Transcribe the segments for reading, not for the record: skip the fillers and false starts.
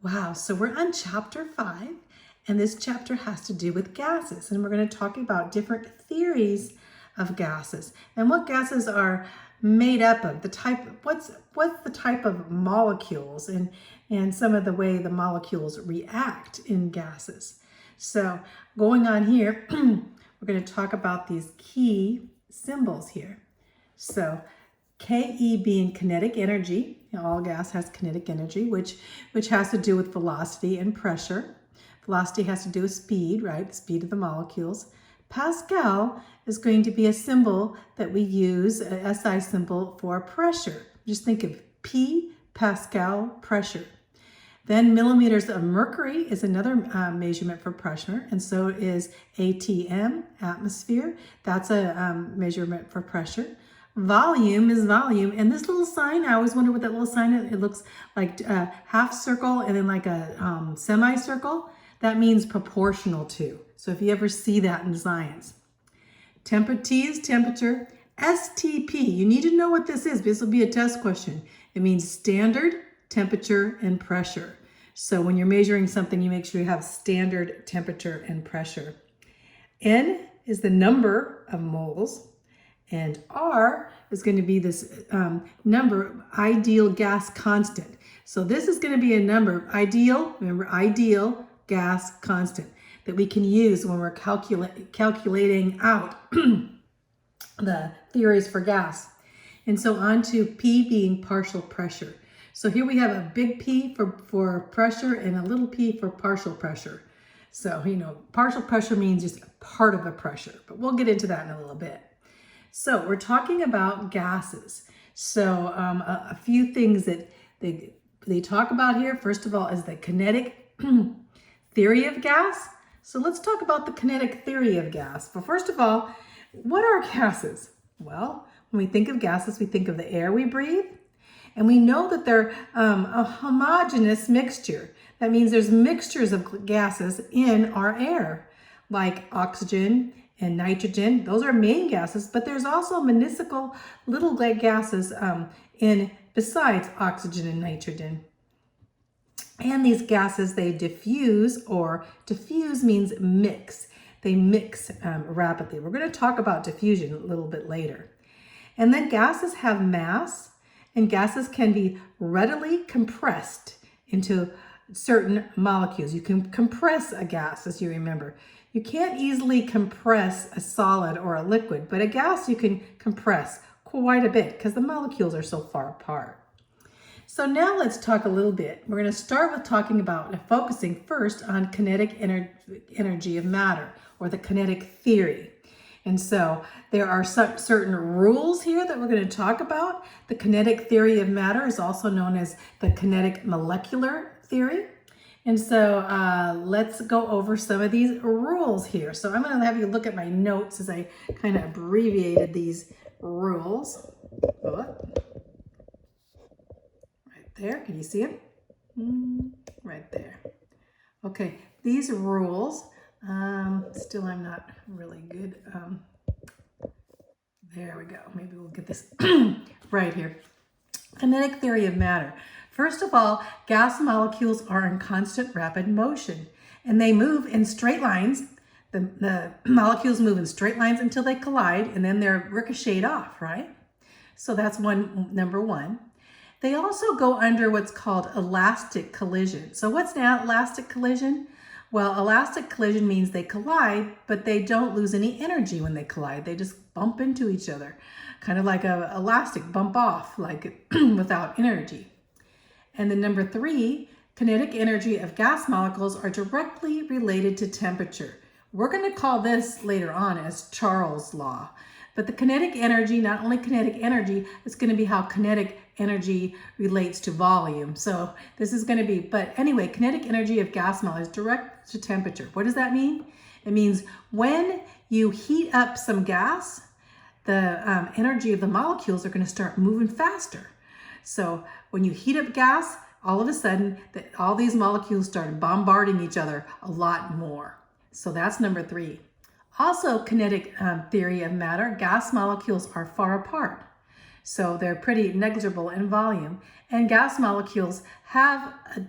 Wow, so we're on chapter 5, and this chapter has to do with gases, and we're going to talk about different theories of gases and what gases are made up of, the type, what's the type of molecules and some of the way the molecules react in gases. So going on here, we're going to talk about these key symbols here. So Ke being kinetic energy. All gas has kinetic energy, which has to do with velocity and pressure. Velocity has to do with speed, right? The speed of the molecules. Pascal is going to be a symbol that we use, a SI symbol for pressure. Just think of P, Pascal, pressure. Then millimeters of mercury is another measurement for pressure, and so is ATM, atmosphere. That's a measurement for pressure. Volume is volume, and this little sign, I always wonder what that little sign is. It looks like a half circle and then like a semicircle. That means proportional to. So if you ever see that in science. T is temperature. STP, you need to know what this is. This will be a test question. It means standard, temperature, and pressure. So when you're measuring something, you make sure you have standard temperature and pressure. N is the number of moles. And R is going to be this number, ideal gas constant. So this is going to be a number, ideal, remember, ideal gas constant that we can use when we're calculating out the theories for gas. And so on to P being partial pressure. So here we have a big P for pressure and a little p for partial pressure. So, partial pressure means just part of a pressure, but we'll get into that in a little bit. So we're talking about gases. So a few things that they talk about here, first of all, is the kinetic theory of gas. So let's talk about the kinetic theory of gas. But first of all, what are gases? Well, when we think of gases, we think of the air we breathe. And we know that they're a homogeneous mixture. That means there's mixtures of gases in our air, like oxygen and nitrogen. Those are main gases, but there's also minuscule little gases in besides oxygen and nitrogen. And these gases, they diffuse, or diffuse means mix. They mix rapidly. We're going to talk about diffusion a little bit later. And then gases have mass, and gases can be readily compressed into certain molecules. You can compress a gas, as you remember. You can't easily compress a solid or a liquid, but a gas you can compress quite a bit because the molecules are so far apart. So now let's talk a little bit. We're going to start with talking about focusing first on kinetic energy of matter, or the kinetic theory. And so there are certain rules here that we're going to talk about. The kinetic theory of matter is also known as the kinetic molecular theory. And so let's go over some of these rules here. So I'm going to have you look at my notes as I kind of abbreviated these rules. Right there. Can you see them? Right there. Okay, these rules, still I'm not really good. There we go. Maybe we'll get this right here. Kinetic theory of matter. First of all, gas molecules are in constant rapid motion, and they move in straight lines. The molecules move in straight lines until they collide, and then they're ricocheted off, right? So that's number one. They also go under what's called elastic collision. So what's an elastic collision? Well, elastic collision means they collide, but they don't lose any energy when they collide. They just bump into each other, kind of like an elastic bump off, like without energy. And then number three, kinetic energy of gas molecules are directly related to temperature. We're going to call this later on as Charles' law. But the kinetic energy, not only kinetic energy, it's going to be how kinetic energy relates to volume. So this is going to be, but anyway, kinetic energy of gas molecules is direct to temperature. What does that mean? It means when you heat up some gas, the energy of the molecules are going to start moving faster. So when you heat up gas, all of a sudden, all these molecules start bombarding each other a lot more. So that's number three. Also, kinetic theory of matter, gas molecules are far apart. So they're pretty negligible in volume. And gas molecules have a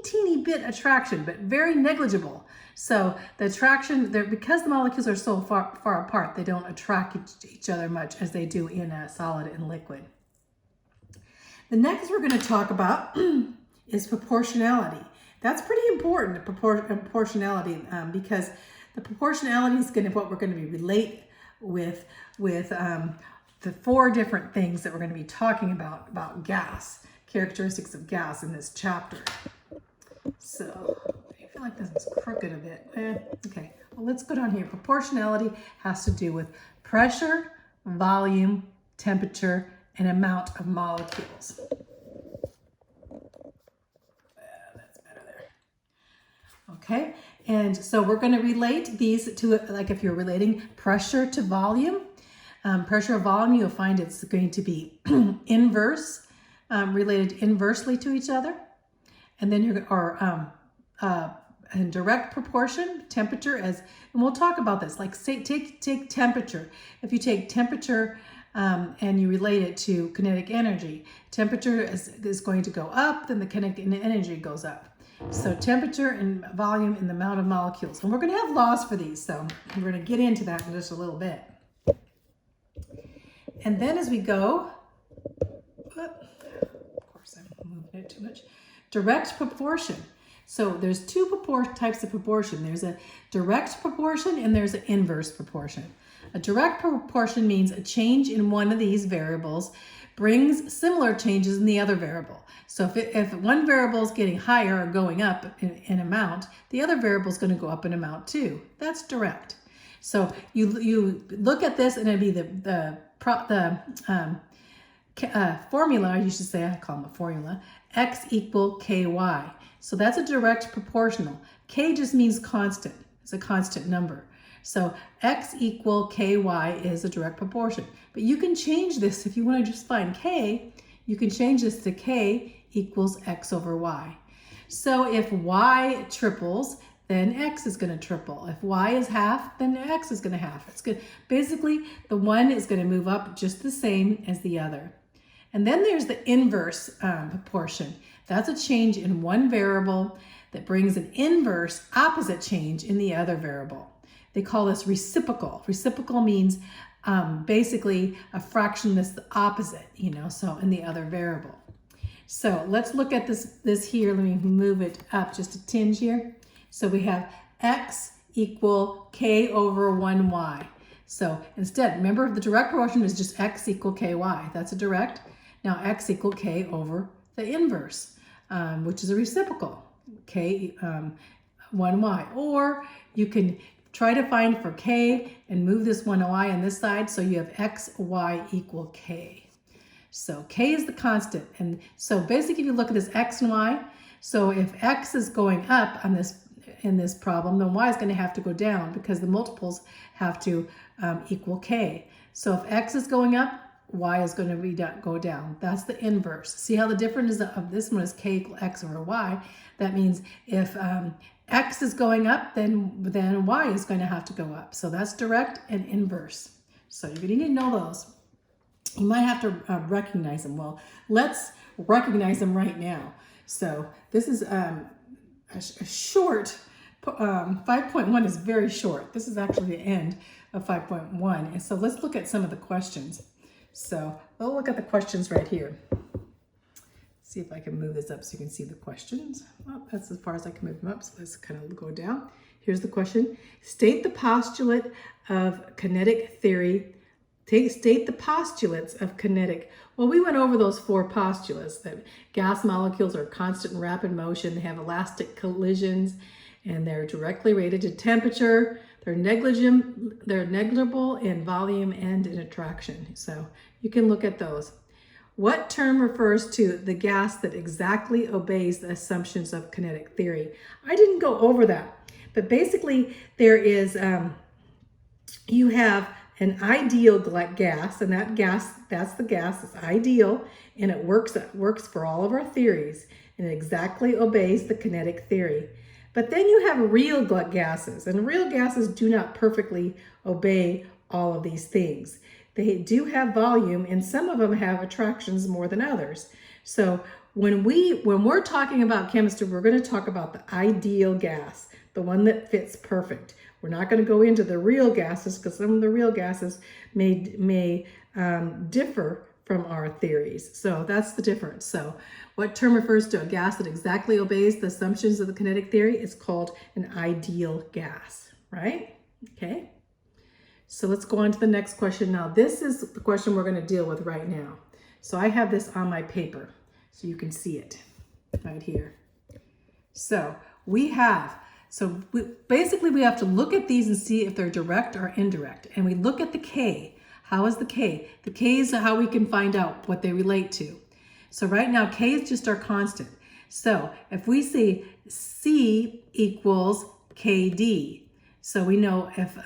teeny bit attraction, but very negligible. So the attraction, because the molecules are so far apart, they don't attract each other much as they do in a solid and liquid. The next we're going to talk about is proportionality. That's pretty important, proportionality, because the proportionality is going to what we're going to be relate with the 4 different things that we're going to be talking about gas, characteristics of gas in this chapter. So I feel like this is crooked a bit. Okay, well, let's go down here. Proportionality has to do with pressure, volume, temperature, and amount of molecules. That's better there. Okay, and so we're going to relate these to, like if you're relating pressure to volume, pressure or volume, you'll find it's going to be inverse, related inversely to each other. And then in direct proportion, temperature, and we'll talk about this, like say, take temperature. If you take temperature and you relate it to kinetic energy, temperature is going to go up, then the kinetic energy goes up. So temperature and volume and the amount of molecules. And we're going to have laws for these, so we're going to get into that in just a little bit. And then as we go, of course I'm moving it too much, direct proportion. So there's 2 types of proportion. There's a direct proportion and there's an inverse proportion. A direct proportion means a change in one of these variables brings similar changes in the other variable. So if one variable is getting higher or going up in amount, the other variable is going to go up in amount too. That's direct. So you look at this and it'd be the formula, you should say, I call them a formula, x equal ky. So that's a direct proportional. K just means constant. It's a constant number. So x equal ky is a direct proportion. But you can change this if you want to just find k, you can change this to k equals x over y. So if y triples, then x is going to triple. If y is half, then x is going to half. It's good. Basically, the one is going to move up just the same as the other. And then there's the inverse proportion. That's a change in one variable that brings an inverse opposite change in the other variable. They call this reciprocal. Reciprocal means basically a fraction that's the opposite, so in the other variable. So let's look at this here. Let me move it up just a tinge here. So we have x equal k over 1y. So instead, remember the direct proportion is just x equal ky. That's a direct. Now x equal k over the inverse, which is a reciprocal, k 1y. Or you can try to find for k and move this 1y on this side, so you have x, y equal k. So k is the constant. And so basically if you look at this x and y, so if x is going up on in this problem, then y is going to have to go down because the multiples have to equal k. So if x is going up, y is going to go down. That's the inverse. See how the difference of this one is k equal x over y. That means if x is going up, then y is going to have to go up. So that's direct and inverse. So you're going to need to know those. You might have to recognize them. Well, let's recognize them right now. So this is a short, 5.1 is very short. This is actually the end of 5.1. And so let's look at some of the questions. So we'll look at the questions right here. See if I can move this up so you can see the questions. Well, that's as far as I can move them up. So let's kind of go down. Here's the question. State the postulate of kinetic theory. State the postulates of kinetic. Well, we went over those 4 postulates, that gas molecules are constant and rapid motion, they have elastic collisions, and they're directly related to temperature, they're negligible in volume and in attraction. So you can look at those. What term refers to the gas that exactly obeys the assumptions of kinetic theory? I didn't go over that, but basically there is, you have an ideal gas, and that's the gas, it's ideal, and it works for all of our theories, and it exactly obeys the kinetic theory. But then you have real gases, and real gases do not perfectly obey all of these things. They do have volume, and some of them have attractions more than others. So when we're talking about chemistry, we're going to talk about the ideal gas, the one that fits perfect. We're not going to go into the real gases because some of the real gases may differ from our theories. So that's the difference. So what term refers to a gas that exactly obeys the assumptions of the kinetic theory? It's called an ideal gas, right? Okay. So let's go on to the next question now. This is the question we're going to deal with right now. So I have this on my paper so you can see it right here. So basically we have to look at these and see if they're direct or indirect. And we look at the K. How is the K? The K is how we can find out what they relate to. So right now, K is just our constant. So if we say C equals KD, so we know if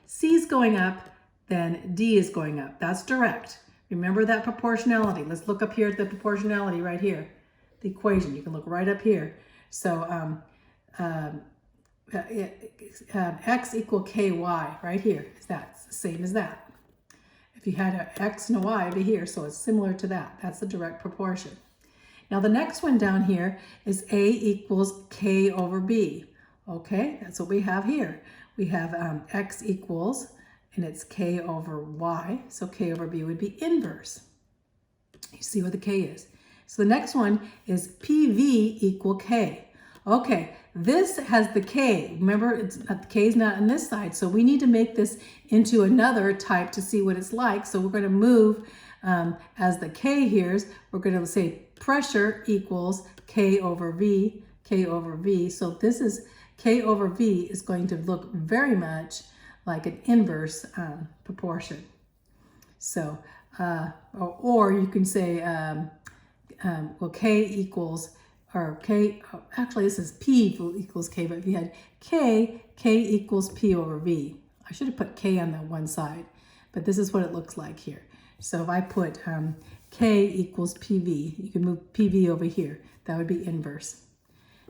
C is going up, then D is going up. That's direct. Remember that proportionality. Let's look up here at the proportionality right here. The equation, you can look right up here. So X equal KY right here. That's the same as that. If you had an X and a Y over here, so it's similar to that. That's the direct proportion. Now the next one down here is A equals K over B. Okay, that's what we have here. We have X equals, and it's K over Y, so K over B would be inverse. You see what the K is. So the next one is PV equal K. Okay, this has the K. Remember, the K is not on this side, so we need to make this into another type to see what it's like. So we're going to move as the K here, we're going to say pressure equals K over V, K over V. So this is K over V is going to look very much like an inverse proportion. So, or you can say, well, K equals, or K, actually this is P equals K, but if you had K equals P over V. I should have put K on the one side, but this is what it looks like here. So if I put K equals PV, you can move PV over here. That would be inverse.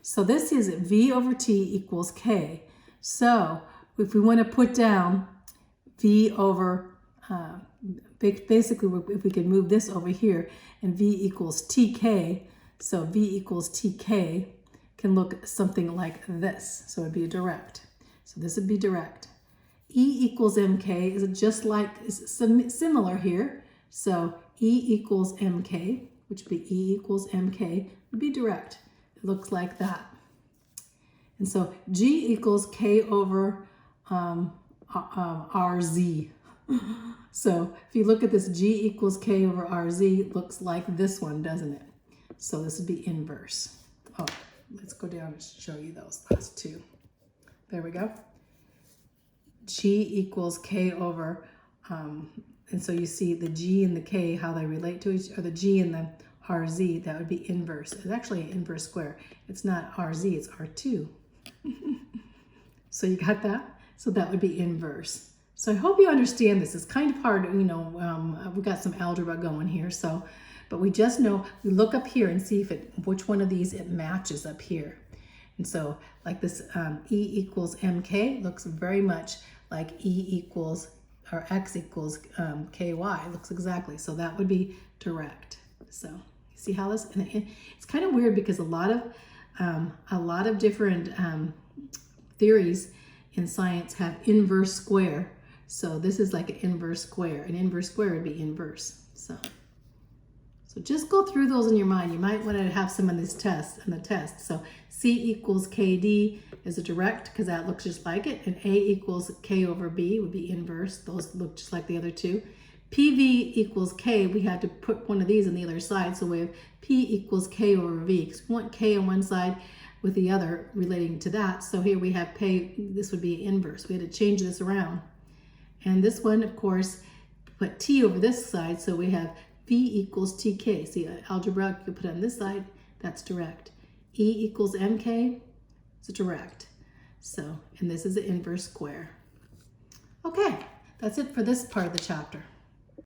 So this is V over T equals K. So if we want to put down V over, basically if we could move this over here and V equals TK, so V equals TK can look something like this. So it'd be a direct. So this would be direct. E equals MK is just like, is similar here. So E equals MK, which would be E equals MK, would be direct. It looks like that. And so G equals K over RZ. So if you look at this, G equals K over RZ, it looks like this one, doesn't it? So this would be inverse. Oh, let's go down and show you those last two. There we go. G equals K over, and so you see the G and the K, how they relate to each other, the G and the RZ, that would be inverse. It's actually an inverse square. It's not RZ, it's R2. So you got that? So that would be inverse. So I hope you understand this. It's kind of hard, you know, we've got some algebra going here, so, but we just know, we look up here and see if which one of these it matches up here. And so like this E equals MK looks very much like E equals, or X equals KY, looks exactly. So that would be direct. So you see how this, and it's kind of weird because a lot of different theories in science have inverse square. So this is like an inverse square. An inverse square would be inverse. So just go through those in your mind. You might want to have some of these tests in the test. So C equals KD is a direct because that looks just like it. And A equals K over B would be inverse. Those look just like the other two. PV equals K, we had to put one of these on the other side. So we have P equals K over V because we want K on one side with the other relating to that. So here we have K, this would be inverse. We had to change this around. And this one, of course, put T over this side. So we have V equals TK. See, algebra, you put it on this side, that's direct. E equals MK, it's a direct. So, and this is an inverse square. Okay, that's it for this part of the chapter.